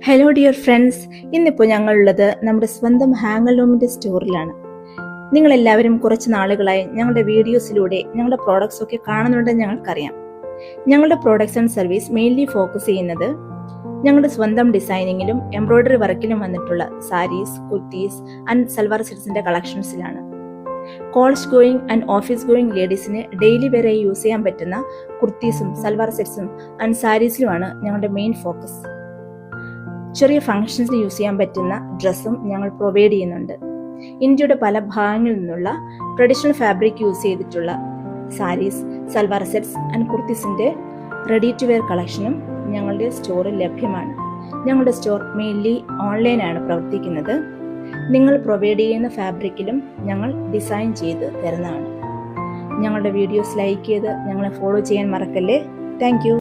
Hello dear friends, ഇന്നിപ്പോൾ ഞങ്ങളുള്ളത് നമ്മുടെ സ്വന്തം ഹാങ്ങലൂമിൻ്റെ സ്റ്റോറിലാണ്. നിങ്ങളെല്ലാവരും കുറച്ച് നാളുകളായി ഞങ്ങളുടെ വീഡിയോസിലൂടെ ഞങ്ങളുടെ പ്രോഡക്ട്സ് ഒക്കെ കാണുന്നുണ്ടെന്ന് ഞങ്ങൾക്കറിയാം. ഞങ്ങളുടെ products and service mainly focus ചെയ്യുന്നത് ഞങ്ങളുടെ സ്വന്തം ഡിസൈനിങ്ങിലും എംബ്രോയ്ഡറി വർക്കിലും വന്നിട്ടുള്ള സാരീസ്, കുർത്തീസ് ആൻഡ് സൽവാർ സെറ്റ്സിൻ്റെ കളക്ഷൻസിലാണ്. College going and office going ലേഡീസിന് ഡെയിലി വെയറായി യൂസ് ചെയ്യാൻ പറ്റുന്ന കുർത്തീസും സൽവാർ സെറ്റ്സും ആൻഡ് സാരീസിലുമാണ് ഞങ്ങളുടെ മെയിൻ ഫോക്കസ്. ചെറിയ ഫംഗ്ഷൻസിൽ യൂസ് ചെയ്യാൻ പറ്റുന്ന ഡ്രസ്സും ഞങ്ങൾ പ്രൊവൈഡ് ചെയ്യുന്നുണ്ട്. ഇന്ത്യയുടെ പല ഭാഗങ്ങളിൽ നിന്നുള്ള ട്രഡീഷണൽ ഫാബ്രിക് യൂസ് ചെയ്തിട്ടുള്ള സാരീസ്, സൽവാർ സെറ്റ്സ് ആൻഡ് കുർത്തീസിൻ്റെ റെഡി ടു വെയർ കളക്ഷനും ഞങ്ങളുടെ സ്റ്റോറിൽ ലഭ്യമാണ്. ഞങ്ങളുടെ സ്റ്റോർ മെയിൻലി ഓൺലൈനാണ് പ്രവർത്തിക്കുന്നത്. നിങ്ങൾ പ്രൊവൈഡ് ചെയ്യുന്ന ഫാബ്രിക്കിലും ഞങ്ങൾ ഡിസൈൻ ചെയ്ത് തരുന്നതാണ്. ഞങ്ങളുടെ വീഡിയോസ് ലൈക്ക് ചെയ്ത് ഞങ്ങളെ ഫോളോ ചെയ്യാൻ മറക്കല്ലേ. Thank you.